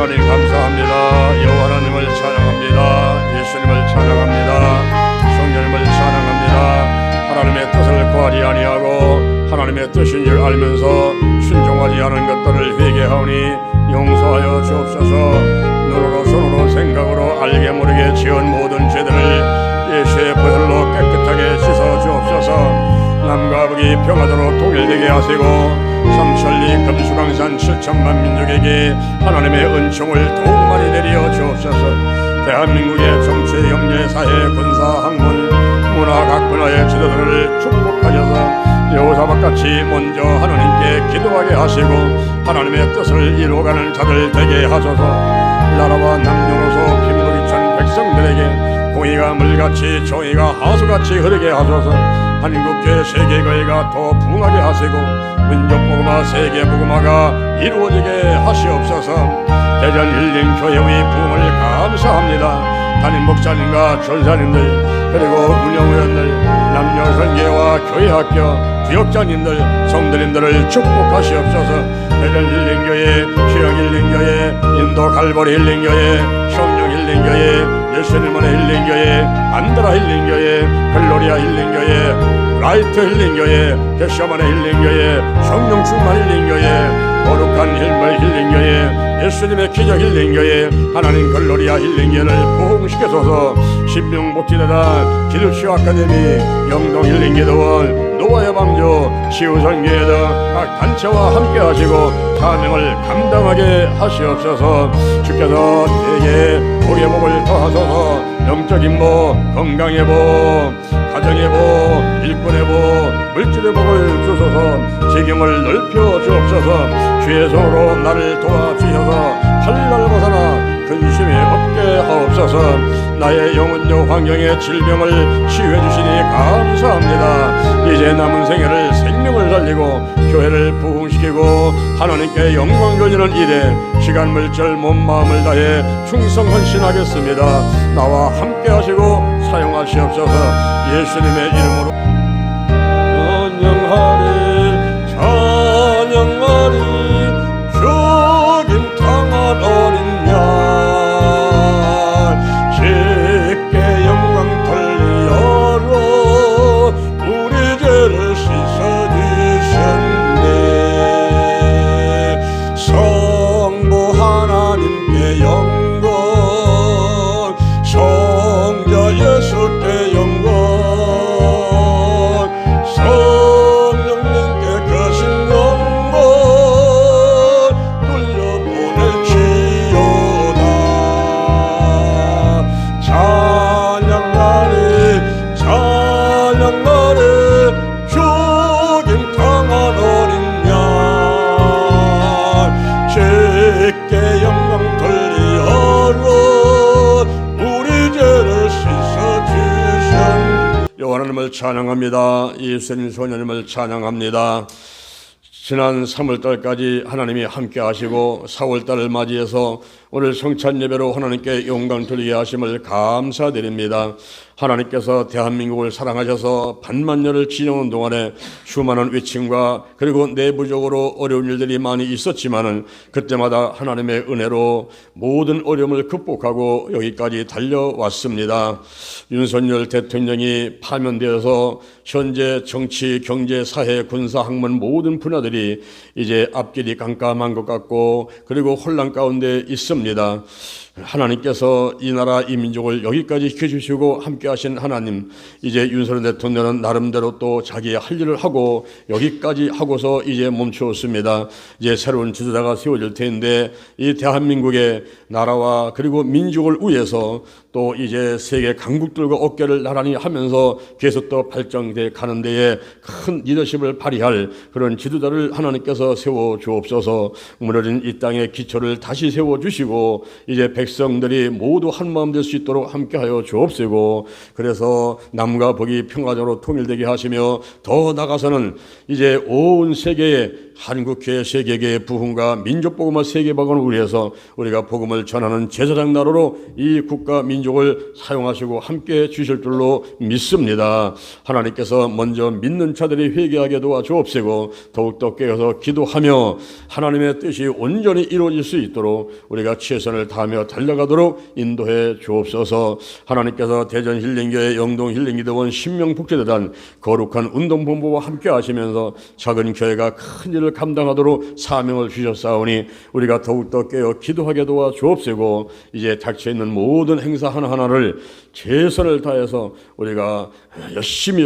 하나님 감사합니다. 여호와 하나님을 찬양합니다. 예수님을 찬양합니다. 성령님을 찬양합니다. 하나님의 뜻을 구하지 아니하고 하나님의 뜻인 줄 알면서 순종하지 않은 것들을 회개하오니 용서하여 주옵소서. 눈으로 손으로 생각으로 알게 모르게 지은 모든 죄들을 예수의 보혈로 깨끗하게 씻어 주옵소서. 남과 북이 평화도로 통일되게 하시고 삼천리 금수강산 7천만 민족에게 하나님의 은총을 더욱 많이 내려 주옵소서. 대한민국의 정치, 경제, 사회, 군사, 학문, 문화 각 분야의 지도자를 축복하셔서 여호사밧같이 먼저 하나님께 기도하게 하시고 하나님의 뜻을 이루어가는 자들 되게 하소서. 나라와 남녀노소 빈부귀천 백성들에게 공의가 물같이 정의가 하수같이 흐르게 하소서. 한국교회 세계교회가 더 부흥하게 하시고 민족복음화 세계복음화가 이루어지게 하시옵소서. 대전 힐링교회의 부흥을 감사합니다. 담임 목사님과 전사님들 그리고 운영위원들 남녀선교와 교회학교 구역장님들 성도님들을 축복하시옵소서. 대전 힐링교회, 시영 힐링교회, 인도 갈보리 힐링교회, 성령 힐링교회, 예수님만의 힐링교회, 안드라 힐링교회, 글로리아 힐링교회, 라이트 힐링교회, 개샤만의 힐링교회, 성령 충만 힐링교회, 거룩한 힐물 힐링교회, 예수님의 기적 힐링교회, 하나님 글로리아 힐링교회를 부흥시켜줘서 신명복지대단 기도치유 아카데미, 영동 힐링기도원, 노아의 방주, 치유선교회 등 각 단체와 함께 하시고 사명을 감당하게 하시옵소서. 주께서 대개 복의 복을 더하소서. 영적인 복, 건강의 복, 가정의 복, 일꾼의 복, 물질의 복을 주소서. 지경을 넓혀 주옵소서. 주의 손으로 나를 도와주셔서 팔날 벗어나 근심이 없게 하옵소서. 나의 영혼요 환경의 질병을 치유해 주시니 감사합니다. 이제 남은 생애를 생명을 살리고 교회를 부흥시키고 하나님께 영광 돌리는 일에 시간 물질 몸 마음을 다해 충성 헌신하겠습니다. 나와 함께 하시고 사용하시옵소서. 예수님의 이름으로 찬양하리 찬양하리 죽임 당한 어린 양 주께 영광 돌리어로 우리 죄를 씻어주셨네. 성부 하나님께 영광 성자 예수께 영광 성령님께 크신 영광 돌려보낼지어다. 찬양하리 찬양하리 죽임 당한 어린 양 주께 영광 돌리어로 우리 죄를 씻어주셨네. 여호와 하나님을 찬양합니다. 예수님 소녀님을 찬양합니다. 지난 3월달까지 하나님이 함께 하시고 4월달을 맞이해서 오늘 성찬 예배로 하나님께 영광 돌리게 하심을 감사드립니다. 하나님께서 대한민국을 사랑하셔서 반만년을 지내온 동안에 수많은 위침과 그리고 내부적으로 어려운 일들이 많이 있었지만은 그때마다 하나님의 은혜로 모든 어려움을 극복하고 여기까지 달려왔습니다. 윤석열 대통령이 파면되어서 현재 정치, 경제, 사회, 군사, 학문 모든 분야들이 이제 앞길이 깜깜한 것 같고 그리고 혼란 가운데 있습니다. 하나님께서 이 나라 이 민족을 여기까지 지켜주시고 함께 하신 하나님, 이제 윤석열 대통령은 나름대로 또 자기의 할 일을 하고 여기까지 하고서 이제 멈추었습니다. 이제 새로운 지도자가 세워질 텐데 이 대한민국의 나라와 그리고 민족을 위해서 또 이제 세계 강국들과 어깨를 나란히 하면서 계속 또 발전돼 가는 데에 큰 리더십을 발휘할 그런 지도자를 하나님께서 세워 주옵소서. 무너진 이 땅의 기초를 다시 세워 주시고 이제 백성들이 모두 한마음 될 수 있도록 함께하여 주옵시고, 그래서 남과 북이 평화적으로 통일되게 하시며 더 나아가서는 이제 온 세계에 한국교회 세계계의 부흥과 민족복음화 세계박원을 위해서 우리가 복음을 전하는 제사장 나라로 이 국가 민족을 사용하시고 함께해 주실 줄로 믿습니다. 하나님께서 먼저 믿는 자들이 회개하게 도와주옵시고 더욱더 깨어서 기도하며 하나님의 뜻이 온전히 이루어질 수 있도록 우리가 최선을 다하며 달려가도록 인도해 주옵소서. 하나님께서 대전 힐링교회, 영동 힐링기도원, 신명복지재단 거룩한 운동본부와 함께 하시면서 작은 교회가 큰 일을 감당하도록 사명을 주셨사오니 우리가 더욱더 깨어 기도하게 도와주옵시고 이제 닥쳐있는 모든 행사 하나하나를 최선을 다해서 우리가 열심히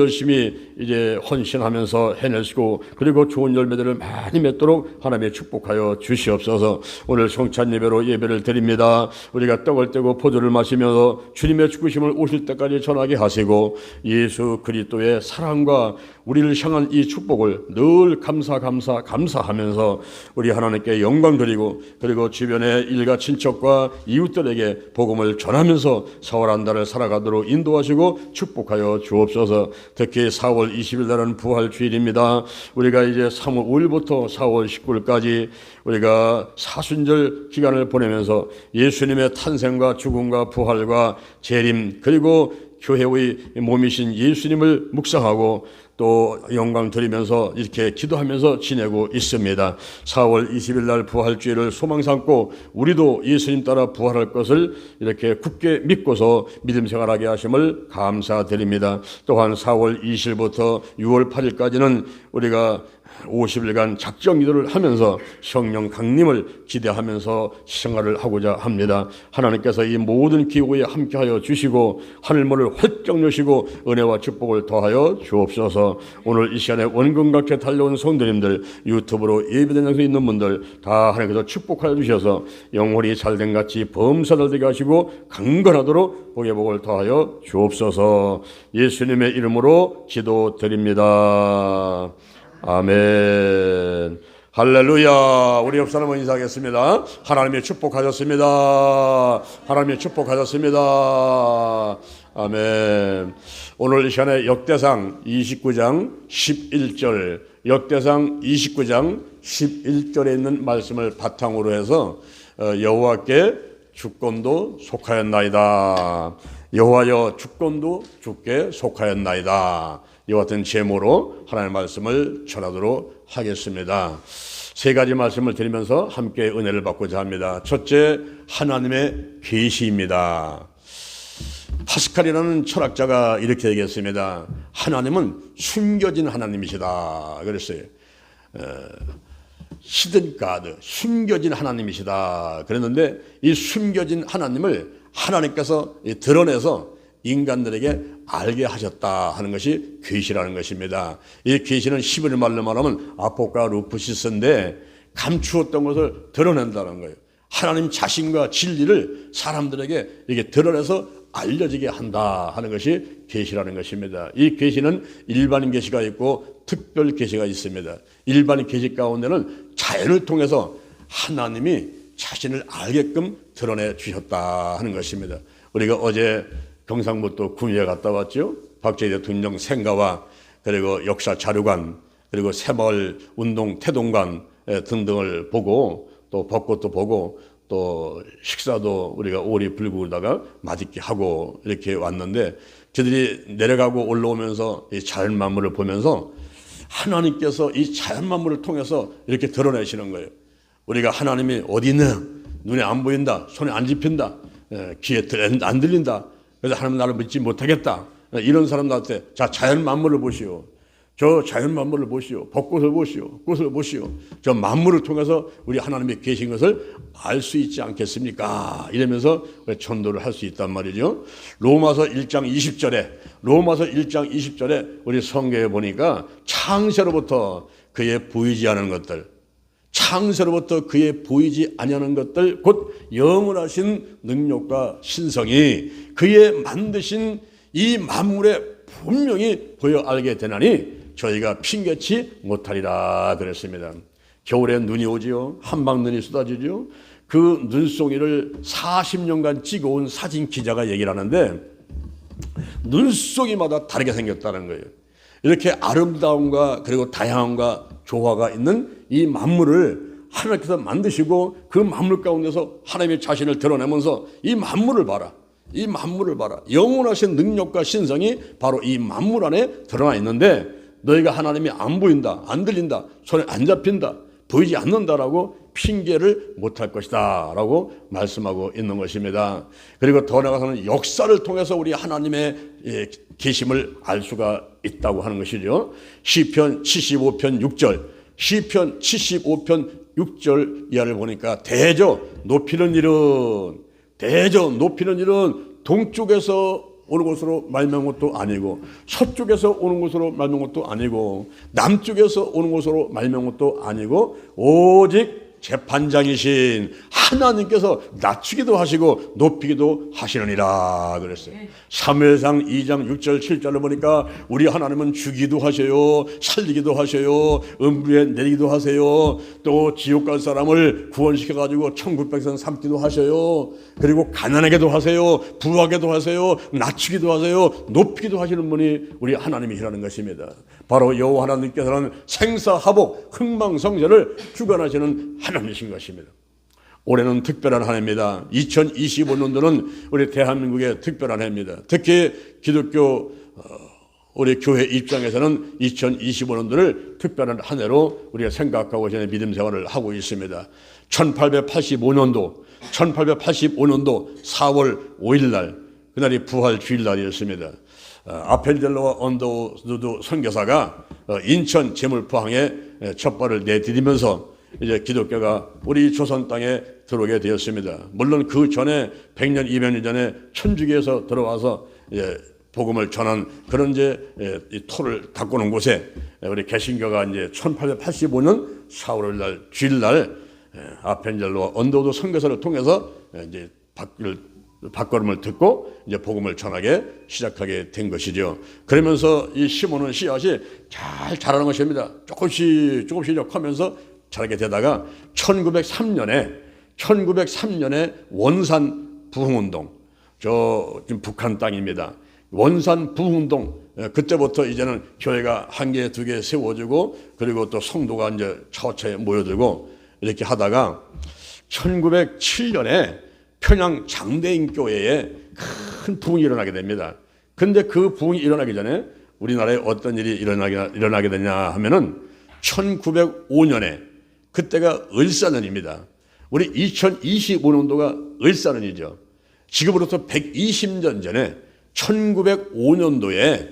이제 헌신하면서 해내시고 그리고 좋은 열매들을 많이 맺도록 하나님의 축복하여 주시옵소서. 오늘 성찬 예배로 예배를 드립니다. 우리가 떡을 떼고 포도를 마시면서 주님의 죽으심을 오실 때까지 전하게 하시고 예수 그리스도의 사랑과 우리를 향한 이 축복을 늘 감사하면서 우리 하나님께 영광 드리고 그리고 주변의 일가 친척과 이웃들에게 복음을 전하면서 4월 한 달을 살아가도록 인도하시고 축복하여 주옵소서. 특히 4월 20일 날은 부활주일입니다. 우리가 이제 3월 5일부터 4월 19일까지 우리가 사순절 기간을 보내면서 예수님의 탄생과 죽음과 부활과 재림 그리고 교회의 몸이신 예수님을 묵상하고 또 영광 드리면서 이렇게 기도하면서 지내고 있습니다. 4월 20일 날 부활주의를 소망 삼고 우리도 예수님 따라 부활할 것을 이렇게 굳게 믿고서 믿음 생활하게 하심을 감사드립니다. 또한 4월 20일부터 6월 8일까지는 우리가 50일간 작정 기도를 하면서 성령 강림을 기대하면서 생활을 하고자 합니다. 하나님께서 이 모든 기후에 함께하여 주시고 하늘문을 활짝 여시고 은혜와 축복을 더하여 주옵소서. 오늘 이 시간에 원근각해 달려온 성도님들 유튜브로 예배된 장소에 있는 분들 다 하나님께서 축복하여 주셔서 영혼이 잘된 같이 범사를 되게 하시고 강건하도록 복의 복을 더하여 주옵소서. 예수님의 이름으로 기도드립니다. 아멘. 할렐루야. 우리 옆 사람은 인사하겠습니다. 하나님의 축복하셨습니다. 하나님의 축복하셨습니다. 아멘. 오늘 이 시간에 역대상 29장 11절 역대상 29장 11절에 있는 말씀을 바탕으로 해서 여호와께 주권도 속하였나이다. 여호와여 주권도 주께 속하였나이다. 이와 같은 제목으로 하나님의 말씀을 전하도록 하겠습니다. 세 가지 말씀을 드리면서 함께 은혜를 받고자 합니다. 첫째, 하나님의 계시입니다. 파스칼이라는 철학자가 이렇게 얘기했습니다. 하나님은 숨겨진 하나님이시다 그랬어요. 히든 가드, 숨겨진 하나님이시다 그랬는데 이 숨겨진 하나님을 하나님께서 드러내서 인간들에게 알게 하셨다 하는 것이 계시라는 것입니다. 이 계시는 히브리 말로 말하면 아포카루프시스인데 감추었던 것을 드러낸다는 거예요. 하나님 자신과 진리를 사람들에게 이렇게 드러내서 알려지게 한다 하는 것이 계시라는 것입니다. 이 계시는 일반인 계시가 있고 특별 계시가 있습니다. 일반인 계시 가운데는 자연을 통해서 하나님이 자신을 알게끔 드러내 주셨다 하는 것입니다. 우리가 어제 경상북도 구미에 갔다 왔죠. 박정희 대통령 생가와 그리고 역사 자료관 그리고 새마을 운동 태동관 등등을 보고 또 벚꽃도 보고 또 식사도 우리가 오리 불구다가 맛있게 하고 이렇게 왔는데 저들이 내려가고 올라오면서 이 자연 만물을 보면서 하나님께서 이 자연 만물을 통해서 이렇게 드러내시는 거예요. 우리가 하나님이 어디 있느냐, 눈에 안 보인다, 손에 안 집힌다, 귀에 안 들린다, 그래서 하나님 나를 믿지 못하겠다, 이런 사람들한테 자 자연 만물을 보시오, 저 자연 만물을 보시오, 벚꽃을 보시오, 꽃을 보시오, 저 만물을 통해서 우리 하나님이 계신 것을 알 수 있지 않겠습니까? 이러면서 전도를 할 수 있단 말이죠. 로마서 1장 20절에 우리 성경에 보니까 창세로부터 그의 보이지 않은 것들, 창세로부터 그의 보이지 아니하는 것들 곧 영원하신 능력과 신성이 그의 만드신 이 만물에 분명히 보여 알게 되나니 저희가 핑계치 못하리라 그랬습니다. 겨울에 눈이 오지요. 한방 눈이 쏟아지죠. 그 눈송이를 40년간 찍어온 사진 기자가 얘기를 하는데 눈송이마다 다르게 생겼다는 거예요. 이렇게 아름다움과 그리고 다양함과 조화가 있는 이 만물을 하나님께서 만드시고 그 만물 가운데서 하나님의 자신을 드러내면서 이 만물을 봐라. 이 만물을 봐라. 영원하신 능력과 신성이 바로 이 만물 안에 드러나 있는데 너희가 하나님이 안 보인다, 안 들린다, 손에 안 잡힌다, 보이지 않는다라고 핑계를 못할 것이다 라고 말씀하고 있는 것입니다. 그리고 더 나아가서는 역사를 통해서 우리 하나님의 계심을 알 수가 있다고 하는 것이죠. 시편 75편 6절, 시편 75편 6절 이하를 보니까 대저 높이는 일은 동쪽에서 오는 것으로 말미암은 것도 아니고 서쪽에서 오는 것으로 말미암은 것도 아니고 남쪽에서 오는 것으로 말미암은 것도 아니고 오직 재판장이신 하나님께서 낮추기도 하시고 높이기도 하시느니라 그랬어요. 사무엘상 2장 6절 7절을 보니까 우리 하나님은 주기도 하셔요, 살리기도 하셔요, 음부에 내리기도 하세요, 또 지옥 갈 사람을 구원시켜 가지고 천국 백성 삼기도 하셔요, 그리고 가난하게도 하세요, 부하게도 하세요, 낮추기도 하세요, 높이기도 하시는 분이 우리 하나님이시라는 것입니다. 바로 여호와 하나님께서는 생사하복 흥망성쇠를 주관하시는 하나님이신 것입니다. 올해는 특별한 한 해입니다. 2025년도는 우리 대한민국의 특별한 해입니다. 특히 기독교 우리 교회 입장에서는 2025년도를 특별한 한 해로 우리가 생각하고 이제 믿음 생활을 하고 있습니다. 1885년도 4월 5일 날 그날이 부활 주일날이었습니다. 아펜젤로와 언더우드 선교사가 인천 제물포항에 첫 발을 내디디면서 이제 기독교가 우리 조선 땅에 들어오게 되었습니다. 물론 그 전에 100년, 200년 전에 천주교에서 들어와서 이제 복음을 전한 그런 이제 이 토를 닦고는 곳에 우리 개신교가 이제 1885년 4월 날 주일날 아펜젤로와 언더우드 선교사를 통해서 이제 발걸음을 듣고 이제 복음을 전하게 시작하게 된 것이죠. 그러면서 이 심어놓은 씨앗이 잘 자라는 것입니다. 조금씩 하면서 자라게 되다가 1903년에 원산 부흥운동, 저 지금 북한 땅입니다. 원산 부흥운동, 그때부터 이제는 교회가 한 개, 두 개 세워지고 그리고 또 성도가 이제 차차에 모여들고 이렇게 하다가 1907년에 평양 장대인 교회에 큰 부흥이 일어나게 됩니다. 근데 그 부흥이 일어나기 전에 우리나라에 어떤 일이 일어나게 되냐 하면은 1905년에 그때가 을사년입니다. 우리 2025년도가 을사년이죠. 지금으로부터 120년 전에 1905년도에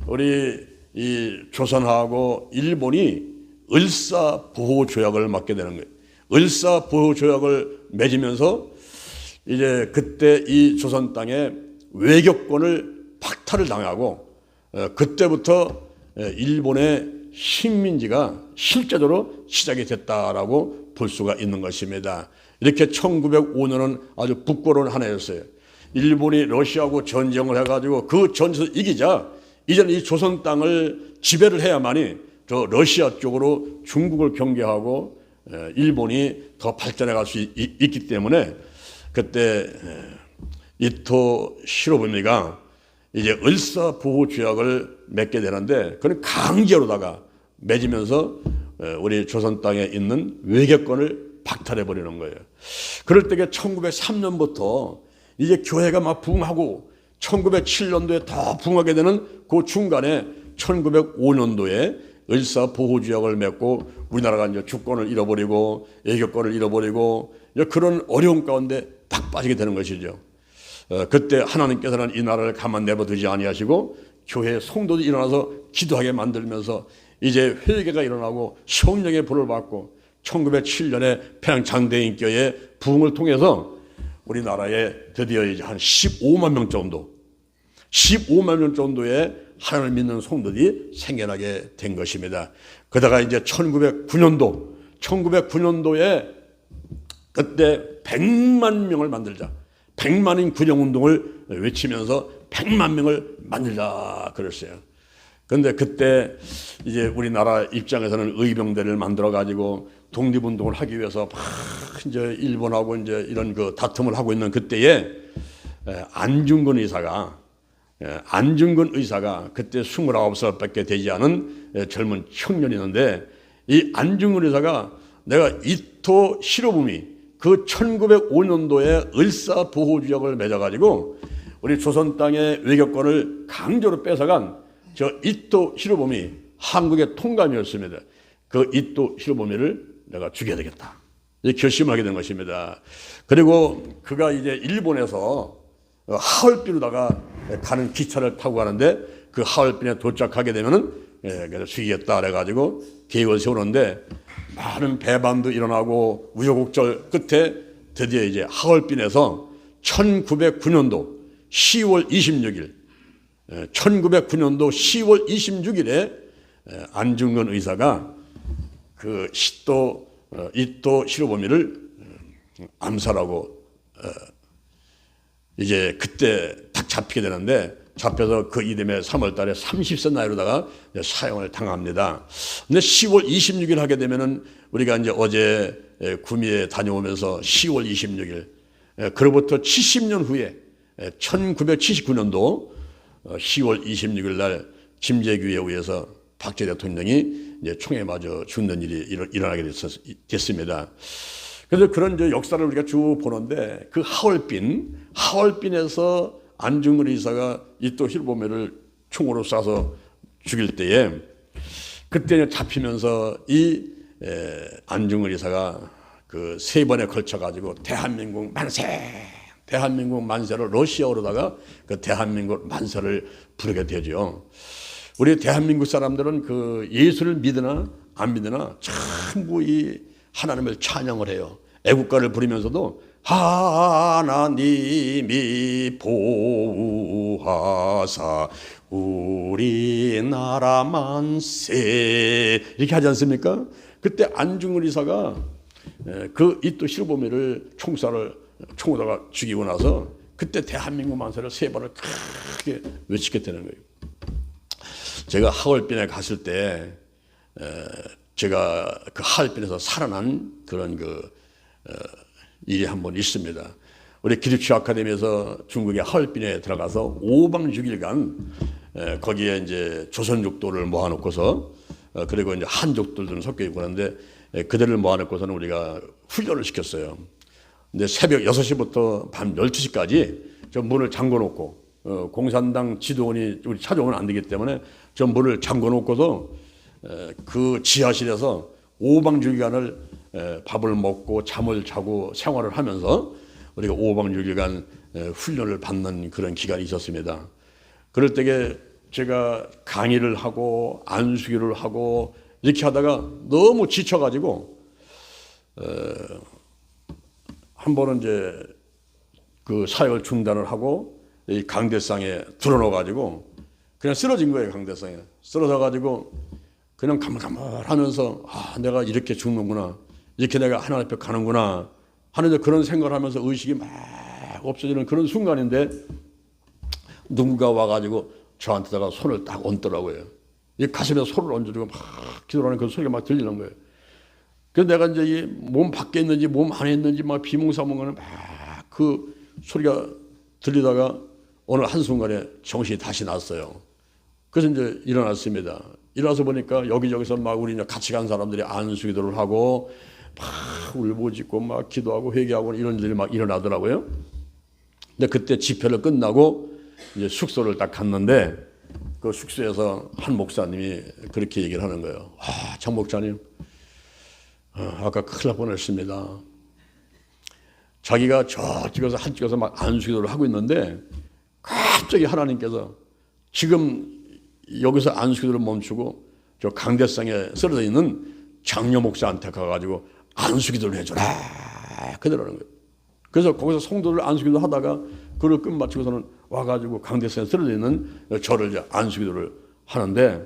우리 이 조선하고 일본이 을사보호조약을 맺게 되는 거예요. 을사보호조약을 맺으면서 이제 그때 이 조선 땅에 외교권을 박탈을 당하고 그때부터 일본의 식민지가 실제적으로 시작이 됐다라고 볼 수가 있는 것입니다. 이렇게 1905년은 아주 부끄러운 한 해였어요. 일본이 러시아하고 전쟁을 해가지고 그 전쟁에서 이기자 이제는 이 조선 땅을 지배를 해야만이 저 러시아 쪽으로 중국을 경계하고 일본이 더 발전해 갈 수 있기 때문에 그때 이토 히로부미가 이제 을사보호조약을 맺게 되는데 그는 강제로다가 맺으면서 우리 조선 땅에 있는 외교권을 박탈해 버리는 거예요. 그럴 때가 1903년부터 이제 교회가 막 부흥하고 1907년도에 더 부흥하게 되는 그 중간에 1905년도에 을사보호조약을 맺고 우리나라가 이제 주권을 잃어버리고 외교권을 잃어버리고 그런 어려움 가운데 딱 빠지게 되는 것이죠. 그때 하나님께서는 이 나라를 가만 내버두지 아니하시고 교회 성도들이 일어나서 기도하게 만들면서 이제 회개가 일어나고 성령의 불을 받고 1907년에 평양 장대인교회 부흥을 통해서 우리나라에 드디어 이제 한 15만 명 정도의 하나님을 믿는 성도들이 생겨나게 된 것입니다. 그러다가 이제 1909년도에 그때 100만 명을 만들자. 100만인 구정운동을 외치면서 100만 명을 만들자 그랬어요. 그런데 그때 이제 우리나라 입장에서는 의병대를 만들어 가지고 독립운동을 하기 위해서 막 이제 일본하고 이제 이런 그 다툼을 하고 있는 그때에 안중근 의사가 그때 29살밖에 되지 않은 젊은 청년이었는데 이 안중근 의사가 내가 이토 히로부미 그 1905년도에 을사보호주약을 맺어가지고 우리 조선 땅의 외교권을 강제로 뺏어간 저 이토 히로부미 한국의 통감이었습니다. 그 이토 히로부미를 내가 죽여야 되겠다. 결심하게 된 것입니다. 그리고 그가 이제 일본에서 하얼빈으로다가 가는 기차를 타고 가는데 그 하얼빈에 도착하게 되면은 그래서 죽이겠다 그래가지고 계획을 세우는데 많은 배반도 일어나고 우여곡절 끝에 드디어 이제 하얼빈에서 1909년도 10월 26일 1909년도 10월 26일에 안중근 의사가 그 이토 히로부미를 암살하고 이제 그때 딱 잡히게 되는데 잡혀서 그 이듬해 3월 달에 30세 나이로다가 사형을 당합니다. 근데 10월 26일 하게 되면은 우리가 이제 어제 구미에 다녀오면서 10월 26일 그로부터 70년 후에 1979년도 10월 26일 날 김재규에 의해서 박정희 대통령이 이제 총에 맞아 죽는 일이 일어나게 됐습니다. 그래서 그런 역사를 우리가 쭉 보는데 그 하얼빈에서 안중근 의사가 이토 히로부미를 총으로 쏴서 죽일 때에 그때 잡히면서 이 안중근 의사가 그 3번에 걸쳐 가지고 대한민국 만세를 러시아어로다가 그 대한민국 만세를 부르게 되죠. 우리 대한민국 사람들은 그 예수를 믿으나 안 믿으나 전부 이 하나님을 찬양을 해요. 애국가를 부르면서도 하나님이 보호하사 우리나라 만세 이렇게 하지 않습니까? 그때 안중근 의사가 그 이토 히로부미를 총으로다가 죽이고 나서 그때 대한민국 만세를 3번을 크게 외치게 되는 거예요. 제가 하얼빈에 갔을 때 제가 그 하얼빈에서 살아난 그런 일이 한 번 있습니다. 우리 기독교 아카데미에서 중국의 하얼빈에 들어가서 5박 6일간 거기에 이제 조선족도를 모아놓고서 그리고 이제 한족들도 섞여 있고 그런데 그들을 모아놓고서는 우리가 훈련을 시켰어요. 근데 새벽 6시부터 밤 12시까지 저 문을 잠궈놓고 공산당 지도원이 우리 찾아오면 안 되기 때문에 저 문을 잠궈놓고서 그 지하실에서 5박 6일간을 밥을 먹고 잠을 자고 생활을 하면서 우리가 5박 6일간 훈련을 받는 그런 기간이 있었습니다. 그럴 때에 제가 강의를 하고 안수기를 하고 이렇게 하다가 너무 지쳐가지고 한 번은 이제 그 사역을 중단을 하고 이 강대상에 드러눠가지고 그냥 쓰러진 거예요. 강대상에 쓰러져가지고 그냥 가물가물하면서 내가 이렇게 죽는구나, 이렇게 내가 하나님 앞에 가는구나 하는 그런 생각을 하면서 의식이 막 없어지는 그런 순간인데 누군가 와가지고 저한테다가 손을 딱 얹더라고요. 이 가슴에 손을 얹어주고 막 기도하는 그 소리가 막 들리는 거예요. 그래서 내가 이제 이 몸 밖에 있는지 몸 안에 있는지 막 비몽사몽하는 막 그 소리가 들리다가 어느 한순간에 정신이 다시 났어요. 그래서 이제 일어났습니다. 일어나서 보니까 여기저기서 막 우리 같이 간 사람들이 안수기도를 하고 막 울부짖고 막 기도하고 회개하고 이런 일이 막 일어나더라고요. 근데 그때 집회를 끝나고 이제 숙소를 딱 갔는데 그 숙소에서 한 목사님이 그렇게 얘기를 하는 거예요. 정 목사님, 아까 큰일 날 뻔했습니다. 자기가 저쪽에서 한쪽에서 막 안수기도를 하고 있는데 갑자기 하나님께서 지금 여기서 안수기도를 멈추고 저 강대상에 쓰러져 있는 장로 목사한테 가가지고 안수기도를 해줘라 그러는 거예요. 그래서 거기서 성도들 안수기도 하다가 그걸 끝마치고서는 와가지고 강대상에 쓰러져 있는 저를 이제 안수기도를 하는데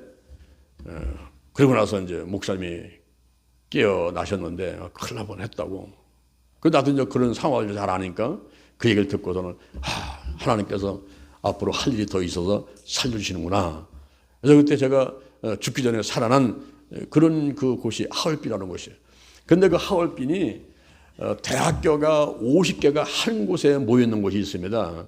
그러고 나서 이제 목사님이 깨어나셨는데 큰일 날 뻔했다고. 그 나도 이제 그런 상황을 잘 아니까 그 얘기를 듣고서는 하나님께서 앞으로 할 일이 더 있어서 살려주시는구나. 그래서 그때 제가 죽기 전에 살아난 그런 그 곳이 하얼빈이라는 곳이에요. 근데 그 하얼빈이 대학교가 50개가 한 곳에 모여 있는 곳이 있습니다.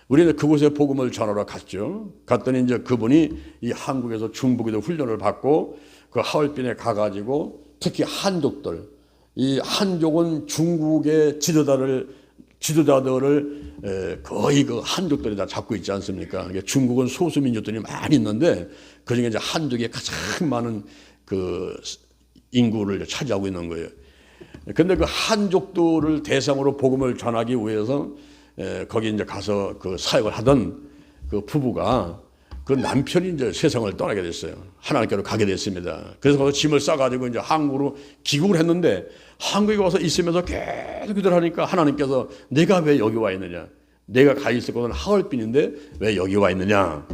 우리는 그곳에 복음을 전하러 갔죠. 갔더니 이제 그분이 이 한국에서 중부기도 훈련을 받고 그 하얼빈에 가가지고 특히 한족들, 이 한족은 중국의 지도자들을 거의 그 한족들이 다 잡고 있지 않습니까? 그러니까 중국은 소수 민족들이 많이 있는데 그중에 이제 한족이 가장 많은 그 인구를 차지하고 있는 거예요. 근데 그 한족들을 대상으로 복음을 전하기 위해서 거기 이제 가서 그 사역을 하던 그 부부가 그 남편이 이제 세상을 떠나게 됐어요. 하나님께로 가게 됐습니다. 그래서 거기서 짐을 싸가지고 이제 한국으로 귀국을 했는데 한국에 와서 있으면서 계속 기도를 하니까 하나님께서 내가 왜 여기 와 있느냐? 내가 가 있을 곳은 하얼빈인데 왜 여기 와 있느냐?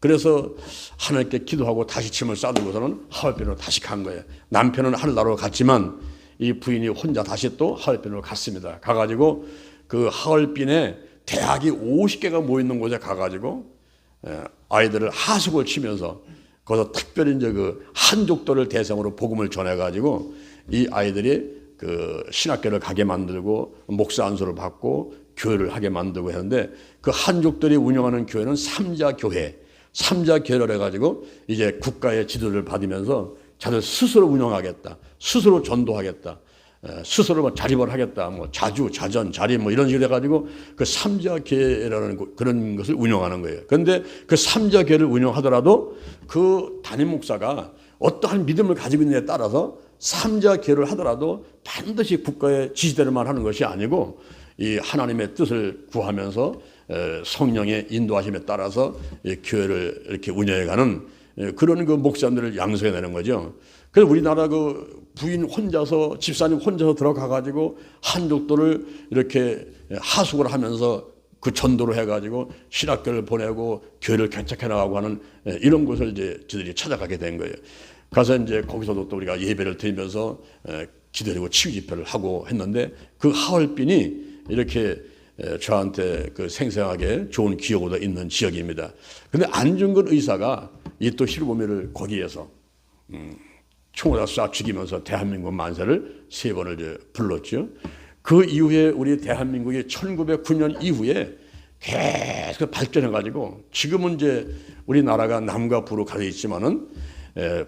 그래서 하나님께 기도하고 다시 짐을 싸들고서는 하얼빈으로 다시 간 거예요. 남편은 하늘나라로 갔지만 이 부인이 혼자 다시 또 하얼빈으로 갔습니다. 가가지고 그 하얼빈에 대학이 50개가 모이는 곳에 가가지고 아이들을 하숙을 치면서 거기서 특별히 이제 그 한족들을 대상으로 복음을 전해가지고 이 아이들이 그 신학교를 가게 만들고 목사 안수를 받고 교회를 하게 만들고 했는데 그 한족들이 운영하는 교회는 삼자교회를 해가지고 이제 국가의 지도를 받으면서 자들 스스로 운영하겠다, 스스로 전도하겠다, 스스로 뭐 자립을 하겠다, 뭐 자주, 자전, 자립 뭐 이런 식으로 해가지고 그 삼자교회라는 그런 것을 운영하는 거예요. 그런데 그 삼자교회를 운영하더라도 그 담임 목사가 어떠한 믿음을 가지고 있느냐에 따라서 삼자교회를 하더라도 반드시 국가의 지시대로만 하는 것이 아니고 이 하나님의 뜻을 구하면서 성령의 인도하심에 따라서 이 교회를 이렇게 운영해가는 그런 그 목사님들을 양성해내는 거죠. 그래서 우리나라 그 부인 혼자서 집사님 혼자서 들어가가지고 한족들을 이렇게 하숙을 하면서 그 전도를 해가지고 신학교를 보내고 교회를 개척해 나가고 하는 이런 곳을 이제 저들이 찾아가게 된 거예요. 가서 이제 거기서도 또 우리가 예배를 드리면서 기도리고 치유 집회를 하고 했는데 그 하얼빈이 이렇게 저한테 그 생생하게 좋은 기억으로 있는 지역입니다. 근데 안중근 의사가 이 또 히로부미를 거기에서 총을 쏴 죽이면서 대한민국 만세를 3번을 이제 불렀죠. 그 이후에 우리 대한민국이 1909년 이후에 계속 발전해가지고 지금은 이제 우리나라가 남과 북으로 가려 있지만은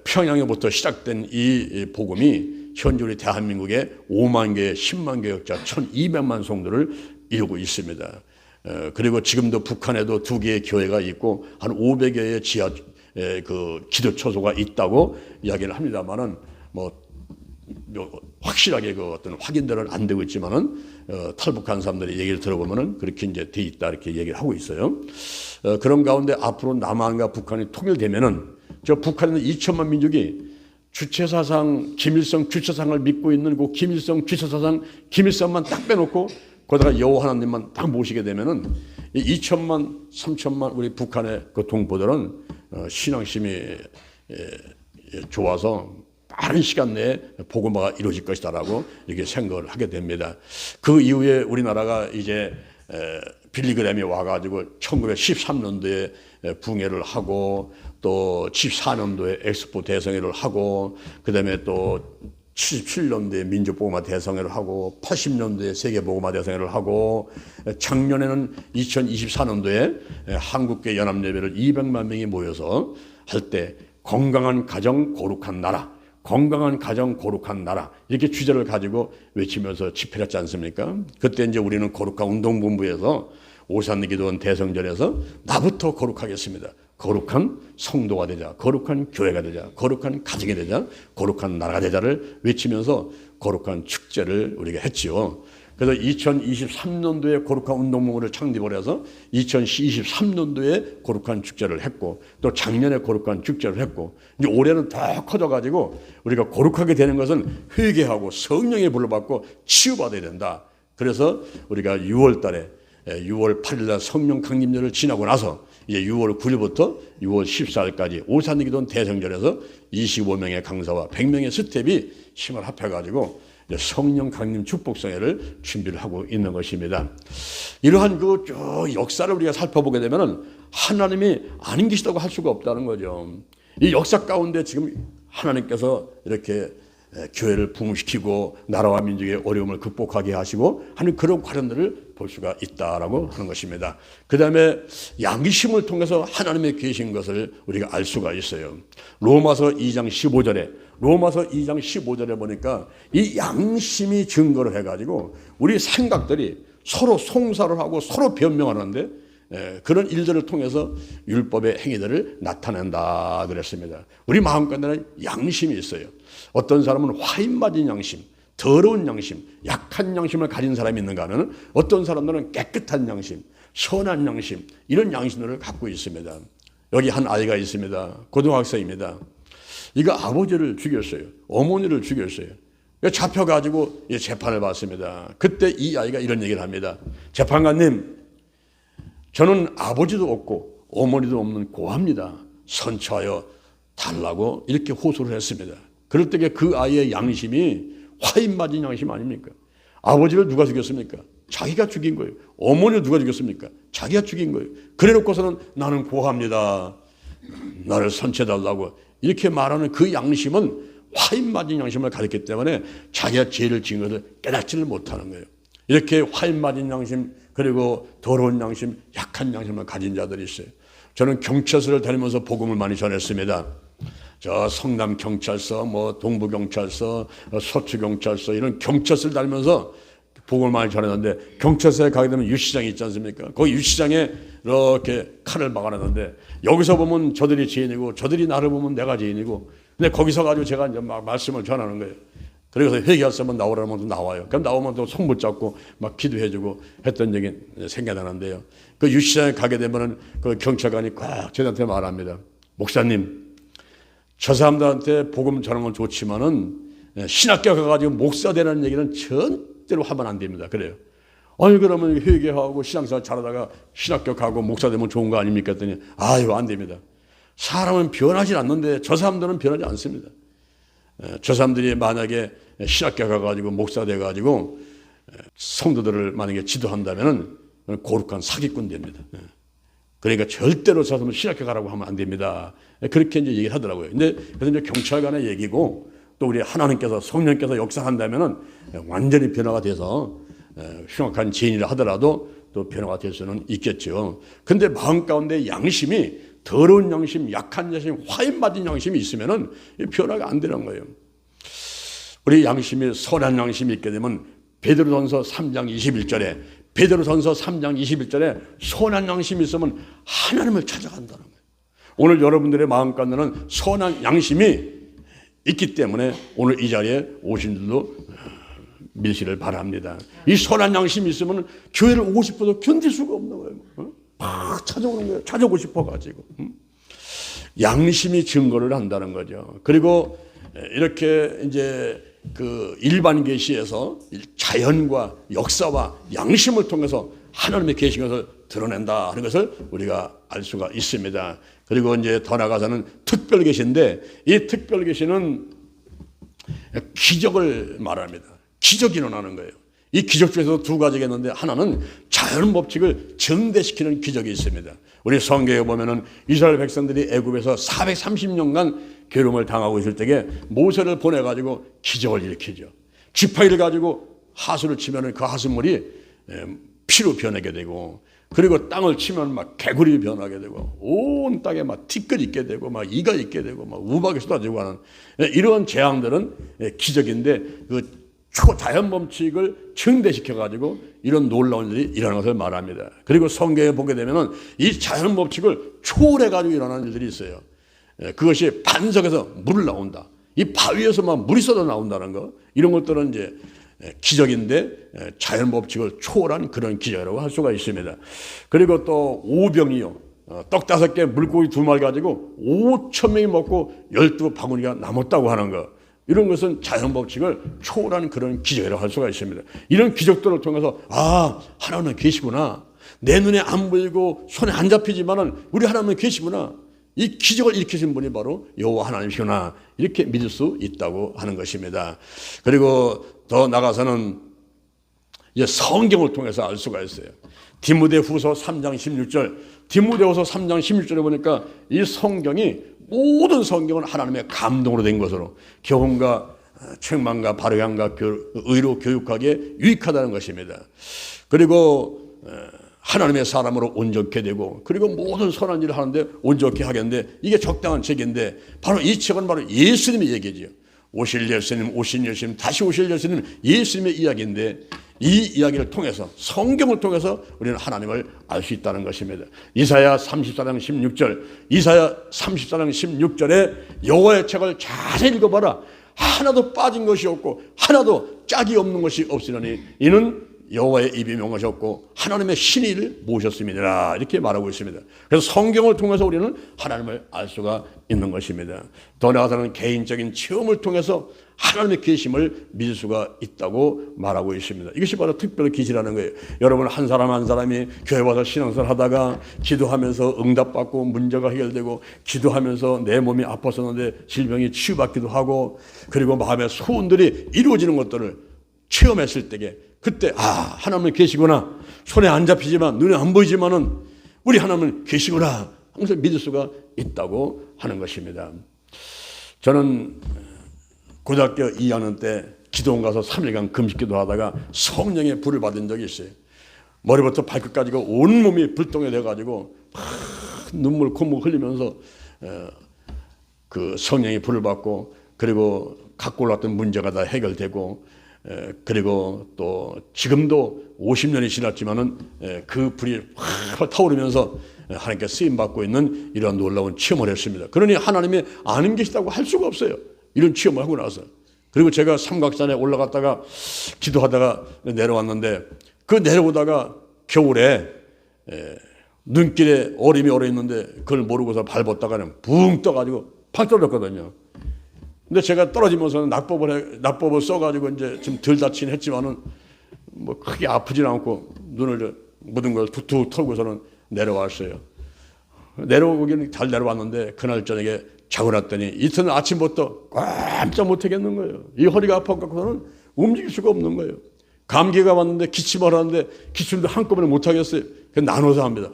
평양에부터 시작된 이 복음이 현재 우리 대한민국에 5만 개, 10만 개역자 1200만 성도를 이루고 있습니다. 그리고 지금도 북한에도 2개의 교회가 있고 한 500여의 지하 그 기도 처소가 있다고 이야기를 합니다만은 뭐 확실하게 그 어떤 확인들은 안 되고 있지만은 탈북한 사람들의 얘기를 들어보면은 그렇게 이제 돼 있다 이렇게 얘기를 하고 있어요. 그런 가운데 앞으로 남한과 북한이 통일되면은 저 북한에 있는 2천만 민족이 주체사상 김일성 주체사상을 믿고 있는 그 김일성 주체사상 김일성만 딱 빼놓고 거기다가 여호와 하나님만 딱 모시게 되면은 이 2천만 3천만 우리 북한의 그 동포들은 신앙심이 좋아서 빠른 시간 내에 복음화가 이루어질 것이다라고 이렇게 생각을 하게 됩니다. 그 이후에 우리나라가 이제 빌리그램이 와가지고 1913년도에 붕해를 하고 또 14년도에 엑스포 대성회를 하고 그다음에 또 77년도에 민족복음화 대성회를 하고 80년도에 세계복음화 대성회를 하고 작년에는 2024년도에 한국교회 연합예배를 200만 명이 모여서 할 때 건강한 가정 거룩한 나라 건강한 가정 거룩한 나라 이렇게 주제를 가지고 외치면서 집회를 했지 않습니까? 그때 이제 우리는 거룩한 운동본부에서 오산기도원 대성전에서 나부터 거룩하겠습니다. 거룩한 성도가 되자, 거룩한 교회가 되자, 거룩한 가정이 되자, 거룩한 나라가 되자를 외치면서 거룩한 축제를 우리가 했지요. 그래서 2023년도에 거룩한 운동본부를 창립을 해서 2023년도에 거룩한 축제를 했고 또 작년에 거룩한 축제를 했고 이제 올해는 더 커져가지고 우리가 거룩하게 되는 것은 회개하고 성령의 불을 받고 치유받아야 된다. 그래서 우리가 6월 달에 6월 8일 날 성령 강림절을 지나고 나서 이제 6월 9일부터 6월 14일까지 오산기도원 대성전에서 25명의 강사와 100명의 스텝이 힘을 합해가지고 성령 강림 축복성회를 준비를 하고 있는 것입니다. 이러한 그 역사를 우리가 살펴보게 되면은 하나님이 아닌 계시다고 할 수가 없다는 거죠. 이 역사 가운데 지금 하나님께서 이렇게 교회를 부흥시키고 나라와 민족의 어려움을 극복하게 하시고 하는 그런 과정들을 볼 수가 있다라고 하는 것입니다. 그 다음에 양심을 통해서 하나님의 계신 것을 우리가 알 수가 있어요. 로마서 2장 15절에 보니까 이 양심이 증거를 해가지고 우리 생각들이 서로 송사를 하고 서로 변명하는데 그런 일들을 통해서 율법의 행위들을 나타낸다 그랬습니다. 우리 마음가운데는 양심이 있어요. 어떤 사람은 화인 맞은 양심, 더러운 양심, 약한 양심을 가진 사람이 있는가 하면 어떤 사람들은 깨끗한 양심, 선한 양심, 이런 양심들을 갖고 있습니다. 여기 한 아이가 있습니다. 고등학생입니다. 이거 아버지를 죽였어요. 어머니를 죽였어요. 잡혀가지고 재판을 받습니다. 그때 이 아이가 이런 얘기를 합니다. 재판관님, 저는 아버지도 없고 어머니도 없는 고아입니다. 선처하여 달라고 이렇게 호소를 했습니다. 그럴 때 그 아이의 양심이 화인 맞은 양심 아닙니까? 아버지를 누가 죽였습니까? 자기가 죽인 거예요. 어머니를 누가 죽였습니까? 자기가 죽인 거예요. 그래 놓고서는 나는 고아입니다. 나를 선처해달라고 이렇게 말하는 그 양심은 화인 맞은 양심을 가졌기 때문에 자기가 죄를 지은 것을 깨닫지를 못하는 거예요. 이렇게 화인 맞은 양심, 그리고 더러운 양심, 약한 양심을 가진 자들이 있어요. 저는 경찰서를 다니면서 복음을 많이 전했습니다. 저 성남 경찰서, 동부 경찰서, 서초 경찰서, 이런 경찰서를 다니면서 복음을 많이 전했는데, 경찰서에 가게 되면 유시장이 있지 않습니까? 거기 유시장에 이렇게 칼을 박아놨는데, 여기서 보면 저들이 죄인이고 저들이 나를 보면 내가 죄인이고, 근데 거기서 가지고 제가 이제 막 말씀을 전하는 거예요. 그래서 회개하시면 나오라면 또 나와요. 그럼 나오면 또 손 붙잡고 막 기도해주고 했던 얘기 생각나는데요. 그 유시장에 가게 되면은 그 경찰관이 꽉 저한테 말합니다. 목사님, 저 사람들한테 복음 전하는 건 좋지만은 신학교 가가지고 목사 되라는 얘기는 절대로 하면 안 됩니다. 그래요. 아니 그러면 회개하고 신앙생활 잘하다가 신학교 가고 목사 되면 좋은 거 아닙니까? 했더니 아유 안 됩니다. 사람은 변하지 않는데 저 사람들은 변하지 않습니다. 저 사람들이 만약에 신학교 가가지고 목사 돼가지고 성도들을 만약에 지도한다면은 고룩한 사기꾼 됩니다. 그러니까 절대로 저 사람은 신학교 가라고 하면 안 됩니다. 그렇게 이제 얘기를 하더라고요. 근데 그래서 이제 경찰관의 얘기고 또 우리 하나님께서 성령께서 역사한다면은 완전히 변화가 돼서 흉악한 죄인이라 하더라도 또 변화가 될 수는 있겠죠. 근데 마음 가운데 양심이 더러운 양심, 약한 양심, 화인 맞은 양심이 있으면은 변화가 안 되는 거예요. 우리 양심이 선한 양심이 있게 되면 베드로전서 3장 21절에 선한 양심이 있으면 하나님을 찾아간다는 거예요. 오늘 여러분들의 마음 가운데는 선한 양심이 있기 때문에 오늘 이 자리에 오신 줄도 믿으시를 바랍니다. 이 선한 양심이 있으면 교회를 오고 싶어도 견딜 수가 없는 거예요. 막 찾아오는 거예요. 찾아오고 싶어가지고. 양심이 증거를 한다는 거죠. 그리고 이렇게 이제 그 일반 계시에서 자연과 역사와 양심을 통해서 하나님의 계신 것을 드러낸다 하는 것을 우리가 알 수가 있습니다. 그리고 이제 더 나아가서는 특별 계시인데 이 특별 계시는 기적을 말합니다. 기적이 일어나는 거예요. 이 기적 중에서 두 가지가 있는데 하나는 자연 법칙을 증대시키는 기적이 있습니다. 우리 성경에 보면은 이스라엘 백성들이 애굽에서 430년간 괴로움을 당하고 있을 때에 모세를 보내가지고 기적을 일으키죠. 지팡이를 가지고 하수를 치면은 그 하수물이 피로 변하게 되고, 그리고 땅을 치면 막 개구리 변하게 되고, 온 땅에 막 티끌 있게 되고, 막 이가 있게 되고, 막 우박이 쏟아지고 하는 이런 재앙들은 기적인데 그 초자연 법칙을 증대시켜가지고 이런 놀라운 일이 일어나는 것을 말합니다. 그리고 성경에 보게 되면은 이 자연 법칙을 초월해가지고 일어나는 일들이 있어요. 그것이 반석에서 물을 나온다. 이 바위에서 막 물이 쏟아 나온다는 거. 이런 것들은 이제 기적인데 자연 법칙을 초월한 그런 기적이라고 할 수가 있습니다. 그리고 또 오병이요. 떡 5개 물고기 2마리 가지고 5,000명이 먹고 12바구니가 남았다고 하는 거. 이런 것은 자연 법칙을 초월한 그런 기적이라고 할 수가 있습니다. 이런 기적들을 통해서 하나님은 계시구나. 내 눈에 안 보이고 손에 안 잡히지만은 우리 하나님은 계시구나. 이 기적을 일으키신 분이 바로 여호와 하나님이시구나. 이렇게 믿을 수 있다고 하는 것입니다. 그리고 더 나가서는 이제 성경을 통해서 알 수가 있어요. 디모데후서 3장 16절. 디모데후서 3장 16절에 보니까 이 성경이 모든 성경은 하나님의 감동으로 된 것으로 교훈과 책망과 바르게 의로 교육하기에 유익하다는 것입니다. 그리고 하나님의 사람으로 온전케 되고, 그리고 모든 선한 일을 하는데 온전케 하겠는데, 이게 적당한 책인데, 바로 이 책은 바로 예수님의 얘기지요. 오실 예수님, 오신 예수님, 다시 오실 예수님, 예수님의 이야기인데, 이 이야기를 통해서, 성경을 통해서 우리는 하나님을 알 수 있다는 것입니다. 이사야 34장 16절, 이사야 34장 16절에 여호와의 책을 자세히 읽어봐라. 하나도 빠진 것이 없고 하나도 짝이 없는 것이 없으려니 이는 여호와의 입이 명하셨고 하나님의 신의를 모셨음이니라, 이렇게 말하고 있습니다. 그래서 성경을 통해서 우리는 하나님을 알 수가 있는 것입니다. 더 나아가서는 개인적인 체험을 통해서 하나님의 계심을 믿을 수가 있다고 말하고 있습니다. 이것이 바로 특별 계시라는 거예요. 여러분, 한 사람 한 사람이 교회 와서 신앙생활 하다가 기도하면서 응답받고 문제가 해결되고, 기도하면서 내 몸이 아팠었는데 질병이 치유받기도 하고, 그리고 마음의 소원들이 이루어지는 것들을 체험했을 때에, 그때 하나님은 계시구나, 손에 안 잡히지만 눈에 안 보이지만은 우리 하나님은 계시구나 항상 믿을 수가 있다고 하는 것입니다. 저는 고등학교 2학년 때 기도원 가서 3일간 금식기도 하다가 성령의 불을 받은 적이 있어요. 머리부터 발끝까지가 온몸이 불똥이 돼가지고 눈물 콧물 흘리면서 그 성령의 불을 받고, 그리고 갖고 올랐던 문제가 다 해결되고, 그리고 또 지금도 50년이 지났지만은 그 불이 확 타오르면서 하나님께 쓰임받고 있는 이러한 놀라운 체험을 했습니다. 그러니 하나님이 아는 계시다고 할 수가 없어요, 이런 체험을 하고 나서. 그리고 제가 삼각산에 올라갔다가 기도하다가 내려왔는데, 그 내려오다가 겨울에 눈길에 얼음이 얼어있는데 그걸 모르고서 밟았다가 그냥 붕 떠가지고 팍 떨어졌거든요. 근데 제가 떨어지면서는 낙법을 써가지고 이제 좀 덜 다치긴 했지만은 뭐 크게 아프진 않고 눈을 묻은 걸 툭툭 털고서는 내려왔어요. 내려오기는 잘 내려왔는데 그날 저녁에 자고 났더니 이튿날 아침부터 깜짝 못하겠는 거예요. 이 허리가 아파갖고서는 움직일 수가 없는 거예요. 감기가 왔는데 기침을 하는데 기침도 한꺼번에 못하겠어요. 그래서 나눠서 합니다.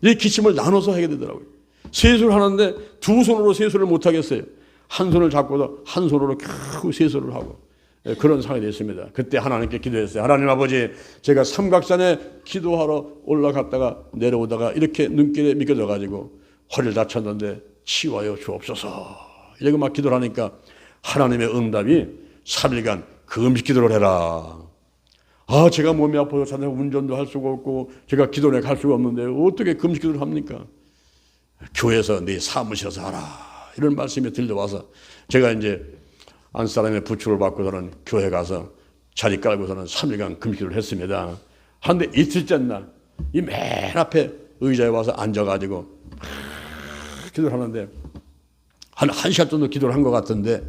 이 기침을 나눠서 하게 되더라고요. 세수를 하는데 두 손으로 세수를 못하겠어요. 한 손을 잡고서 한 손으로 겨우 세수를 하고, 그런 상황이 됐습니다. 그때 하나님께 기도했어요. 하나님 아버지, 제가 삼각산에 기도하러 올라갔다가 내려오다가 이렇게 눈길에 미끄러져가지고 허리를 다쳤는데 치유하여 주옵소서, 이렇게 막 기도를 하니까 하나님의 응답이 3일간 금식 기도를 해라. 제가 몸이 아파서 자네 운전도 할 수가 없고 제가 기도에 갈 수가 없는데 어떻게 금식 기도를 합니까? 교회에서 네 사무실에서 하라, 이런 말씀이 들려와서 제가 이제 안사람의 부축을 받고서는 교회 가서 자리 깔고서는 3일간 금식을 했습니다. 한데 이틀째 날 이 맨 앞에 의자에 와서 앉아가지고 기도를 하는데 한 1시간 정도 기도를 한 것 같은데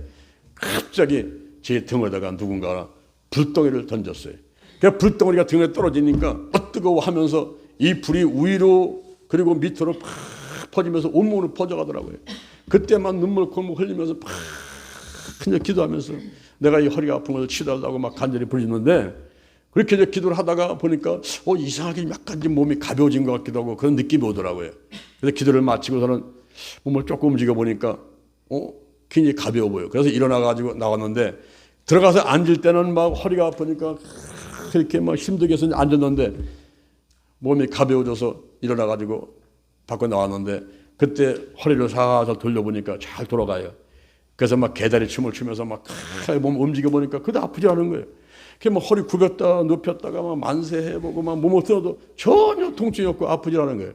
갑자기 제 등에다가 누군가 불덩이를 던졌어요. 그 불덩이가 등에 떨어지니까 뜨거워 하면서 이 불이 위로 그리고 밑으로 팍 퍼지면서 온몸으로 퍼져가더라고요. 그때만 눈물 콧물 흘리면서 팍 그냥 기도하면서 내가 이 허리가 아픈 것을 치료하려고 막 간절히 부르는데, 그렇게 이제 기도를 하다가 보니까 이상하게 약간 좀 몸이 가벼워진 것 같기도 하고 그런 느낌이 오더라고요. 그래서 기도를 마치고서는 몸을 조금 움직여 보니까 굉장히 가벼워 보여. 그래서 일어나가지고 나왔는데, 들어가서 앉을 때는 막 허리가 아프니까 그렇게 막 힘들게 해서 앉았는데 몸이 가벼워져서 일어나가지고 밖에 나왔는데, 그때 허리를 살살 돌려보니까 잘 돌아가요. 그래서 막 개다리 춤을 추면서 막 몸 움직여 보니까 그도 아프지 않은 거예요. 막 허리 굽혔다 눕혔다가 막 만세해보고 막 몸을 틀어도 전혀 통증이 없고 아프지 않은 거예요.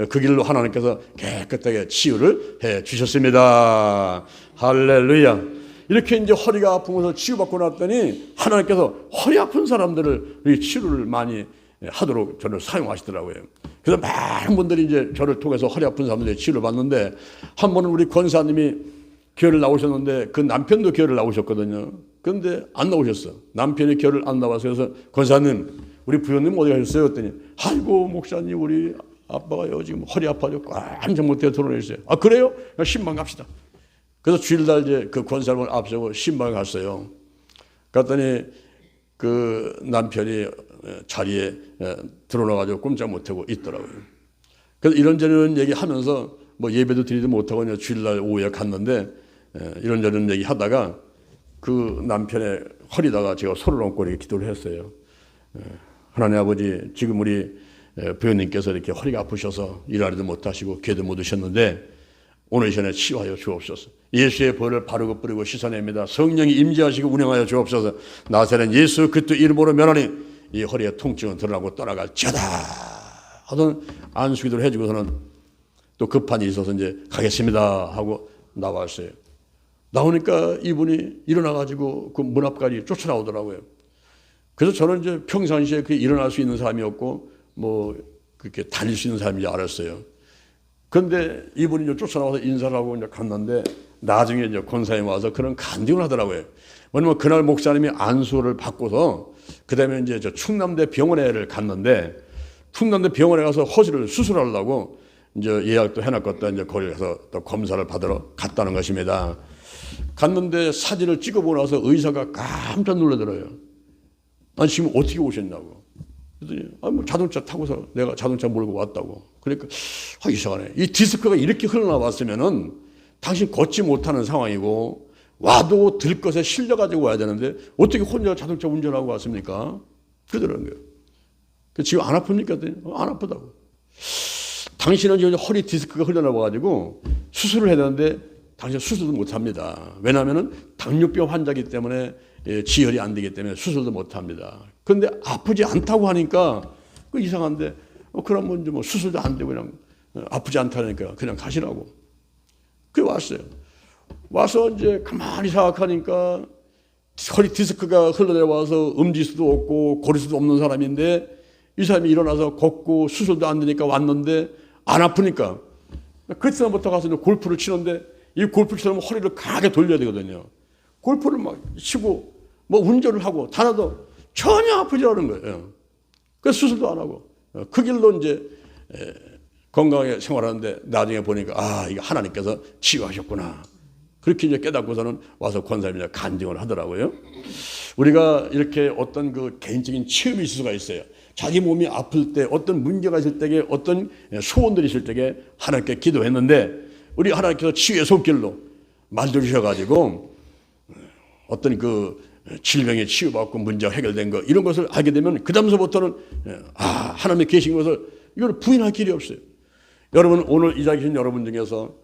그 길로 하나님께서 깨끗하게 치유를 해 주셨습니다. 할렐루야. 이렇게 이제 허리가 아픈 것을 치유받고 났더니 하나님께서 허리 아픈 사람들을 치료를 많이 하도록 저를 사용하시더라고요. 그래서 많은 분들이 이제 저를 통해서 허리 아픈 사람들의 치료를 받는데, 한 번은 우리 권사님이 교회를 나오셨는데 그 남편도 교회를 나오셨거든요. 그런데 안 나오셨어. 남편이 교회를 안 나와서. 그래서 권사님, 우리 부모님 어디 가셨어요? 했더니 아이고 목사님, 우리 아빠가요 지금 허리 아파서 ቋಂ장 못해 돌아오셨어요. 그래요? 신방 갑시다. 그래서 주일날 이제 그 권사님을 앞세우고 신방에 갔어요. 갔더니 그 남편이 자리에 들어나가지고 꼼짝 못하고 있더라고요. 그래서 이런저런 얘기하면서 뭐 예배도 드리지 못하고 그냥 주일날 오후에 갔는데, 이런저런 얘기 하다가 그 남편의 허리다가 제가 손을 얹고 이렇게 기도를 했어요. 하나님 아버지, 지금 우리 부모님께서 이렇게 허리가 아프셔서 일하지도 못하시고 기회도 못 오셨는데 오늘 이 시간에 치유하여 주옵소서. 예수의 벌을 바르고 뿌리고 씻어냅니다. 성령이 임재하시고 운행하여 주옵소서. 나사렛 예수 그리스도 이름으로 면하니 이 허리의 통증은 드러나고 떠나갈지어다 하던 안수기도를 해주고서는 또 급한 일이 있어서 이제 가겠습니다 하고 나왔어요. 나오니까 이분이 일어나가지고 그 문 앞까지 쫓아나오더라고요. 그래서 저는 이제 평상시에 그게 일어날 수 있는 사람이었고 뭐 그렇게 다닐 수 있는 사람인지 알았어요. 그런데 이분이 이제 쫓아나와서 인사를 하고 이제 갔는데 나중에 이제 권사님 와서 그런 간증을 하더라고요. 왜냐면 그날 목사님이 안수를 받고서 그 다음에 이제 저 충남대 병원에를 갔는데 충남대 병원에 가서 허리를 수술하려고 이제 예약도 해놨겠다. 이제 거기 가서 또 검사를 받으러 갔다는 것입니다. 갔는데 사진을 찍어보고 나서 의사가 깜짝 놀라더라고요. 아니, 지금 어떻게 오셨냐고. 그랬더니, 뭐 자동차 타고서 내가 자동차 몰고 왔다고. 그러니까, 이상하네. 이 디스크가 이렇게 흘러나왔으면은 당신 걷지 못하는 상황이고, 와도 들 것에 실려가지고 와야 되는데, 어떻게 혼자 자동차 운전하고 왔습니까? 그러더라고요. 지금 안 아픕니까? 안 아프다고. 당신은 지금 허리 디스크가 흘러나와가지고 수술을 해야 되는데, 당신 수술도 못 합니다. 왜냐하면 당뇨병 환자이기 때문에 지혈이 안 되기 때문에 수술도 못 합니다. 그런데 아프지 않다고 하니까 그 이상한데 그러면 뭐 수술도 안 되고 그냥 아프지 않다니까 그냥 가시라고. 그래 왔어요. 와서 이제 가만히 생각하니까 허리 디스크가 흘러내려와서 움직일 수도 없고 걸을 수도 없는 사람인데 이 사람이 일어나서 걷고 수술도 안 되니까 왔는데 안 아프니까 그때부터 가서 골프를 치는데 이 골프처럼 허리를 강하게 돌려야 되거든요. 골프를 막 치고 뭐 운전을 하고 다나도 전혀 아프지 않은 거예요. 그래서 수술도 안 하고 그 길로 이제 건강하게 생활하는데 나중에 보니까 이거 하나님께서 치유하셨구나. 그렇게 이제 깨닫고서는 와서 권사님이 간증을 하더라고요. 우리가 이렇게 어떤 그 개인적인 체험이 있을 수가 있어요. 자기 몸이 아플 때 어떤 문제가 있을 때에 어떤 소원들이 있을 때에 하나님께 기도했는데 우리 하나님께서 치유의 손길로 만들어주셔가지고 어떤 그 질병에 치유받고 문제가 해결된 거 이런 것을 알게 되면 그 다음서부터는 하나님이 계신 것을 이걸 부인할 길이 없어요. 여러분 오늘 이 자리에 계신 여러분 중에서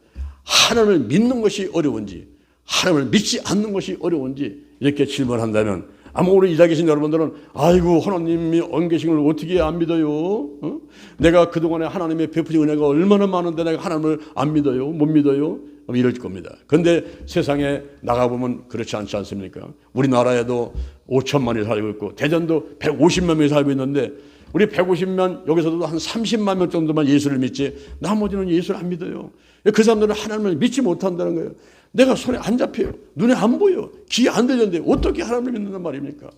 하나님을 믿는 것이 어려운지 하나님을 믿지 않는 것이 어려운지 이렇게 질문한다면 아마 오늘 이 자리에 계신 여러분들은 아이고 하나님이 안 계신 걸 어떻게 안 믿어요? 내가 그동안에 하나님의 베푸신 은혜가 얼마나 많은데 내가 하나님을 안 믿어요? 못 믿어요? 이럴 겁니다. 그런데 세상에 나가보면 그렇지 않지 않습니까? 우리나라에도 5천만이 살고 있고 대전도 150만 명이 살고 있는데 우리 150만 여기서도 한 30만 명 정도만 예수를 믿지 나머지는 예수를 안 믿어요. 그 사람들은 하나님을 믿지 못한다는 거예요. 내가 손에 안 잡혀요. 눈에 안 보여. 귀에 안 들리는데 어떻게 하나님을 믿는단 말입니까?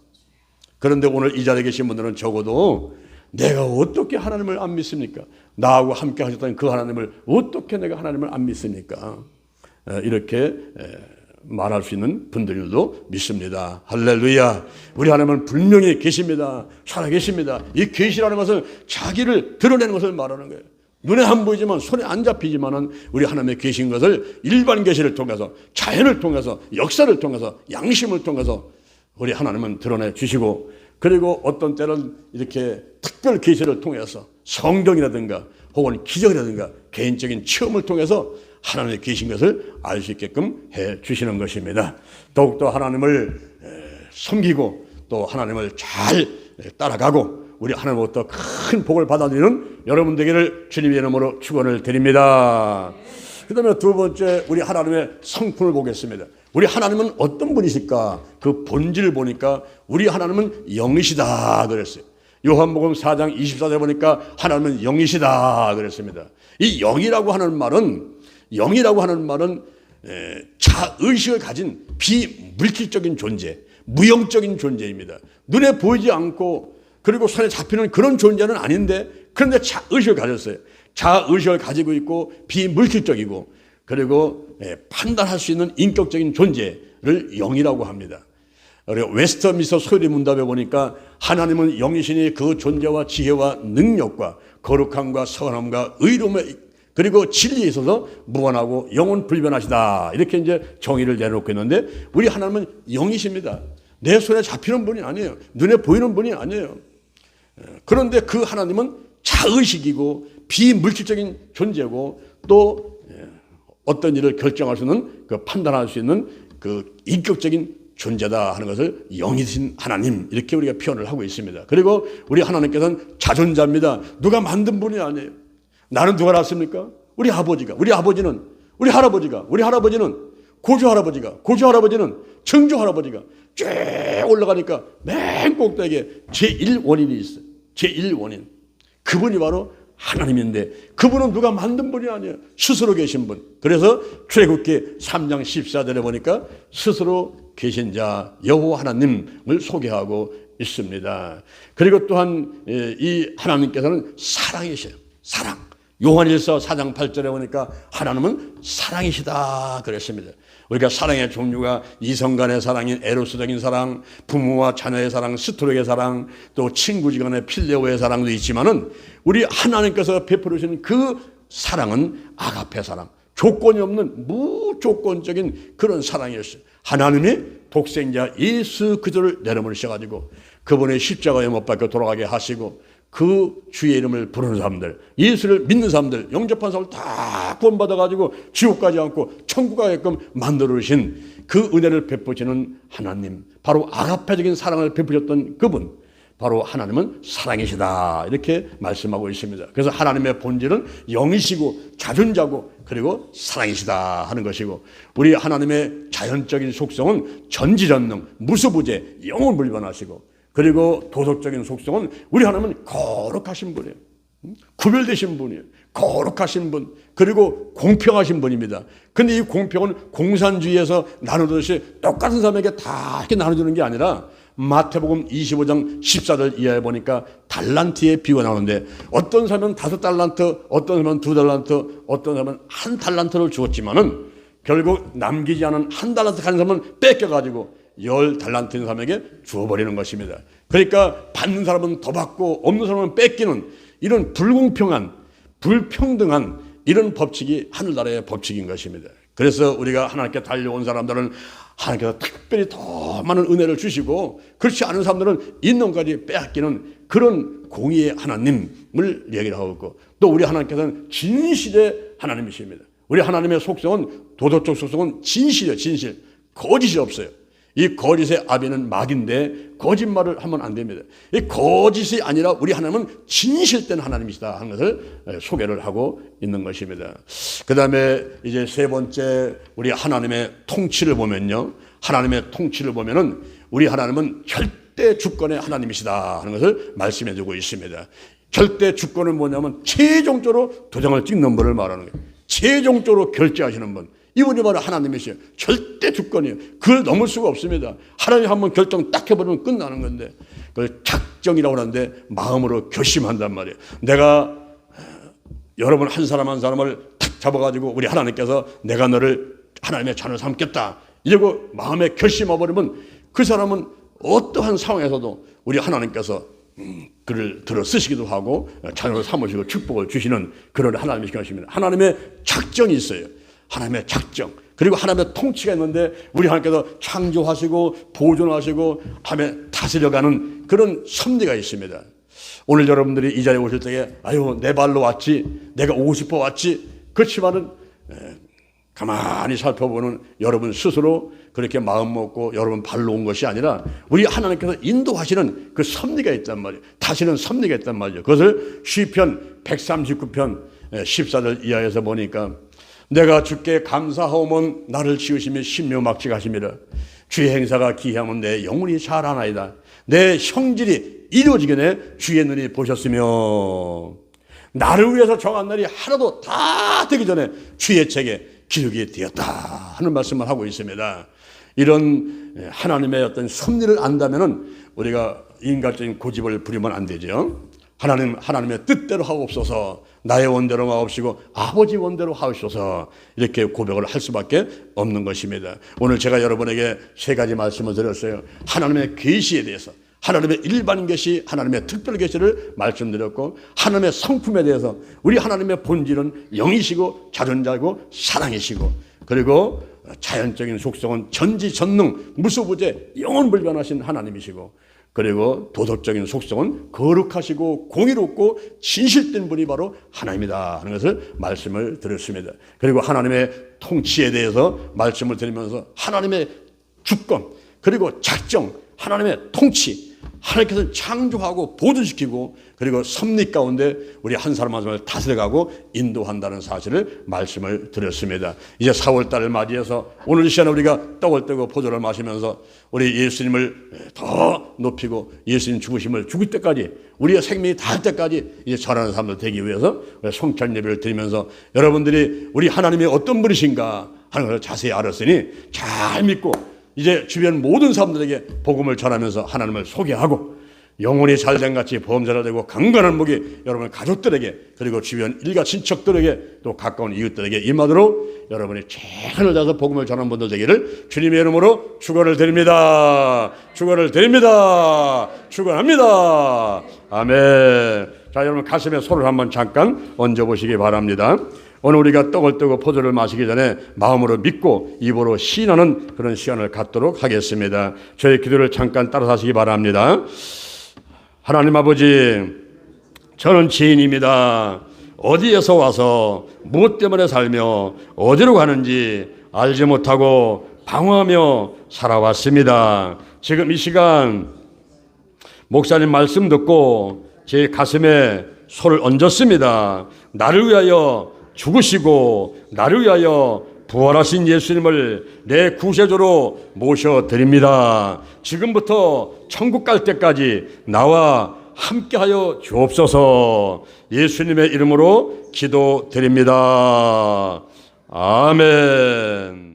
그런데 오늘 이 자리에 계신 분들은 적어도 내가 어떻게 하나님을 안 믿습니까? 나하고 함께 하셨던 그 하나님을 어떻게 내가 하나님을 안 믿습니까? 이렇게 말할 수 있는 분들도 믿습니다. 할렐루야. 우리 하나님은 분명히 계십니다. 살아계십니다. 이 계시라는 것은 자기를 드러내는 것을 말하는 거예요. 눈에 안 보이지만 손에 안 잡히지만은 우리 하나님의 계신 것을 일반 계시를 통해서 자연을 통해서 역사를 통해서 양심을 통해서 우리 하나님은 드러내 주시고 그리고 어떤 때는 이렇게 특별 계시를 통해서 성경이라든가 혹은 기적이라든가 개인적인 체험을 통해서 하나님의 계신 것을 알 수 있게끔 해 주시는 것입니다. 더욱더 하나님을 섬기고 또 하나님을 잘 따라가고 우리 하나님으로부터 큰 복을 받아들이는 여러분 되기를 주님의 이름으로 축원을 드립니다. 그 다음에 두 번째 우리 하나님의 성품을 보겠습니다. 우리 하나님은 어떤 분이실까? 그 본질을 보니까 우리 하나님은 영이시다 그랬어요. 요한복음 4장 24절에 보니까 하나님은 영이시다 그랬습니다. 이 영이라고 하는 말은 자의식을 가진 비물질적인 존재, 무형적인 존재입니다. 눈에 보이지 않고 그리고 손에 잡히는 그런 존재는 아닌데 그런데 자의식을 가졌어요. 자의식을 가지고 있고 비물질적이고 그리고 판단할 수 있는 인격적인 존재를 영이라고 합니다. 그리고 웨스터민스터 소리 문답에 보니까 하나님은 영이시니 그 존재와 지혜와 능력과 거룩함과 선함과 의로움의 그리고 진리에 있어서 무한하고 영원 불변하시다. 이렇게 이제 정의를 내놓고 있는데 우리 하나님은 영이십니다. 내 손에 잡히는 분이 아니에요. 눈에 보이는 분이 아니에요. 그런데 그 하나님은 자의식이고 비물질적인 존재고 또 어떤 일을 결정할 수 있는 그 판단할 수 있는 그 인격적인 존재다 하는 것을 영이신 하나님 이렇게 우리가 표현을 하고 있습니다. 그리고 우리 하나님께서는 자존자입니다. 누가 만든 분이 아니에요. 나는 누가 낳았습니까? 우리 아버지가, 우리 아버지는, 우리 할아버지가, 우리 할아버지는, 고조 할아버지가, 고조 할아버지는, 증조 할아버지가 쭉 올라가니까 맨 꼭대기에 제1원인이 있어요. 제1원인. 그분이 바로 하나님인데 그분은 누가 만든 분이 아니에요. 스스로 계신 분. 그래서 출애굽기 3장 14절에 보니까 스스로 계신 자 여호와 하나님을 소개하고 있습니다. 그리고 또한 이 하나님께서는 사랑이셔요. 사랑. 요한일서 4장 8절에 보니까 하나님은 사랑이시다 그랬습니다. 우리가 사랑의 종류가 이성 간의 사랑인 에로스적인 사랑, 부모와 자녀의 사랑, 스토르의 사랑, 또 친구지간의 필레오의 사랑도 있지만은 우리 하나님께서 베풀으신 그 사랑은 아가페 사랑, 조건이 없는 무조건적인 그런 사랑이었어요. 하나님이 독생자 예수 그리스도를 내려놓으셔가지고 그분의 십자가에 못 박혀 돌아가게 하시고 그 주의 이름을 부르는 사람들, 예수를 믿는 사람들, 영접한 사람을 다 구원받아가지고 지옥 가지 않고 천국 가게끔 만들어주신 그 은혜를 베푸시는 하나님, 바로 아가페적인 사랑을 베푸셨던 그분, 바로 하나님은 사랑이시다 이렇게 말씀하고 있습니다. 그래서 하나님의 본질은 영이시고 자존자고 그리고 사랑이시다 하는 것이고 우리 하나님의 자연적인 속성은 전지전능, 무수부재, 영원불변하시고 그리고 도덕적인 속성은 우리 하나님은 거룩하신 분이에요. 구별되신 분이에요. 거룩하신 분, 그리고 공평하신 분입니다. 근데 이 공평은 공산주의에서 나누듯이 똑같은 사람에게 다 이렇게 나눠주는 게 아니라 마태복음 25장 14절 이하에 보니까 달란트의 비유가 나오는데 어떤 사람은 5달란트, 어떤 사람은 2달란트, 어떤 사람은 1달란트를 주었지만은 결국 남기지 않은 1달란트 가진 사람은 뺏겨가지고 10달란트인 사람에게 주어버리는 것입니다. 그러니까 받는 사람은 더 받고 없는 사람은 뺏기는 이런 불공평한, 불평등한 이런 법칙이 하늘나라의 법칙인 것입니다. 그래서 우리가 하나님께 달려온 사람들은 하나님께서 특별히 더 많은 은혜를 주시고 그렇지 않은 사람들은 있는 것까지 빼앗기는 그런 공의의 하나님을 얘기를 하고 있고 또 우리 하나님께서는 진실의 하나님이십니다. 우리 하나님의 속성은 도덕적 속성은 진실이에요. 진실. 거짓이 없어요. 이 거짓의 아비는 마귀인데 거짓말을 하면 안 됩니다. 이 거짓이 아니라 우리 하나님은 진실된 하나님이시다 하는 것을 소개를 하고 있는 것입니다. 그 다음에 이제 세 번째 우리 하나님의 통치를 보면요. 하나님의 통치를 보면은 우리 하나님은 절대 주권의 하나님이시다 하는 것을 말씀해 주고 있습니다. 절대 주권은 뭐냐면 최종적으로 도장을 찍는 분을 말하는 거예요. 최종적으로 결제하시는 분. 이분이 바로 하나님이시요. 절대 주권이에요. 그걸 넘을 수가 없습니다. 하나님 한번 결정 딱 해버리면 끝나는 건데 그걸 작정이라고 하는데 마음으로 결심한단 말이에요. 내가 여러분 한 사람 한 사람을 탁 잡아가지고 우리 하나님께서 내가 너를 하나님의 자녀로 삼겠다 이러고 마음에 결심해버리면 그 사람은 어떠한 상황에서도 우리 하나님께서 그를 들어 쓰시기도 하고 자녀로 삼으시고 축복을 주시는 그런 하나님이신 것입니다. 하나님의 작정이 있어요. 하나님의 작정 그리고 하나님의 통치가 있는데 우리 하나님께서 창조하시고 보존하시고 하며 다스려가는 그런 섭리가 있습니다. 오늘 여러분들이 이 자리에 오실 때에 아유 내 발로 왔지 내가 오고 싶어 왔지 그렇지만은 가만히 살펴보는 여러분 스스로 그렇게 마음 먹고 여러분 발로 온 것이 아니라 우리 하나님께서 인도하시는 그 섭리가 있단 말이에요. 다시는 섭리가 있단 말이에요. 그것을 시편 139편 14절 이하에서 보니까 내가 주께 감사하오면 나를 지으시며 신묘막직하심이라 주의 행사가 기이하면 내 영혼이 잘하나이다. 내 형질이 이루어지겠네 주의 눈이 보셨으며 나를 위해서 정한 날이 하나도 다 되기 전에 주의 책에 기록이 되었다 하는 말씀을 하고 있습니다. 이런 하나님의 어떤 섭리를 안다면은 우리가 인간적인 고집을 부리면 안 되죠. 하나님의 뜻대로 하옵소서 나의 원대로 하옵시고 아버지 원대로 하옵소서 이렇게 고백을 할 수밖에 없는 것입니다. 오늘 제가 여러분에게 세 가지 말씀을 드렸어요. 하나님의 계시에 대해서 하나님의 일반인 계시, 하나님의 특별 계시를 말씀드렸고, 하나님의 성품에 대해서 우리 하나님의 본질은 영이시고 자존자고 사랑이시고, 그리고 자연적인 속성은 전지전능 무소부재 영원불변하신 하나님이시고, 그리고 도덕적인 속성은 거룩하시고 공의롭고 진실된 분이 바로 하나님이다 하는 것을 말씀을 드렸습니다. 그리고 하나님의 통치에 대해서 말씀을 드리면서 하나님의 주권, 그리고 작정, 하나님의 통치, 하나님께서 창조하고 보존시키고, 그리고 섭리 가운데 우리 한 사람 한 사람을 다스려가고 인도한다는 사실을 말씀을 드렸습니다. 이제 4월달을 맞이해서 오늘 이 시간에 우리가 떡을 떼고 포도를 마시면서 우리 예수님을 더 높이고 예수님 죽으심을 죽을 때까지, 우리의 생명이 닿을 때까지 이제 전하는 사람들 되기 위해서 성찬 예배를 드리면서 여러분들이 우리 하나님이 어떤 분이신가 하는 것을 자세히 알았으니 잘 믿고 이제 주변 모든 사람들에게 복음을 전하면서 하나님을 소개하고, 영혼이 잘된 같이 범사가 되고 강건한 목이 여러분 가족들에게, 그리고 주변 일가 친척들에게, 또 가까운 이웃들에게 임하도록 여러분이 최선을 다해서 복음을 전하는 분들 되기를 주님의 이름으로 축원을 드립니다. 축원을 드립니다. 축원합니다. 아멘. 자, 여러분 가슴에 손을 한번 잠깐 얹어 보시기 바랍니다. 오늘 우리가 떡을 뜨고 포도를 마시기 전에 마음으로 믿고 입으로 시인하는 그런 시간을 갖도록 하겠습니다. 저희 기도를 잠깐 따라서 하시기 바랍니다. 하나님 아버지, 저는 죄인입니다. 어디에서 와서 무엇 때문에 살며 어디로 가는지 알지 못하고 방황하며 살아왔습니다. 지금 이 시간 목사님 말씀 듣고 제 가슴에 손을 얹었습니다. 나를 위하여 죽으시고 나를 위하여 부활하신 예수님을 내 구세주로 모셔드립니다. 지금부터 천국 갈 때까지 나와 함께하여 주옵소서. 예수님의 이름으로 기도드립니다. 아멘.